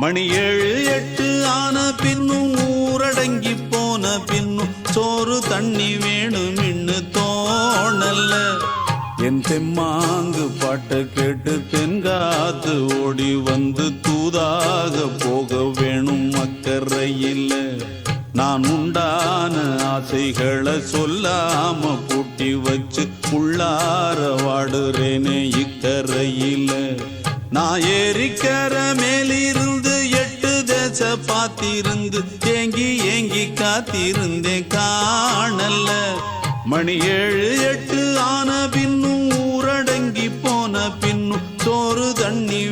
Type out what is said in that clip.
மணி 7 8 ஆன பின்னும் ஊரடங்கி போன பின்னும் சோறு தண்ணி வேணும் இன்னு தோணல்ல. என் தெம்மாங்கு பாட்டை கேட்டு தென்காத்து ஓடி வந்து தூதாக போக வேணும் அக்கறையில். நான் உண்டான ஆசைகளை சொல்லாம பூட்டி வச்சு உள்ளார வாடுறேனே இக்கரையில். நான் ஏரிக்கர மேலிருந்து 8 தேச பார்த்திருந்து ஏங்கி ஏங்கி காத்திருந்தேன் காணல்ல. மணி 7 8 ஆன பின்னும் ஊரடங்கி போன பின்னும் சோறு தண்ணி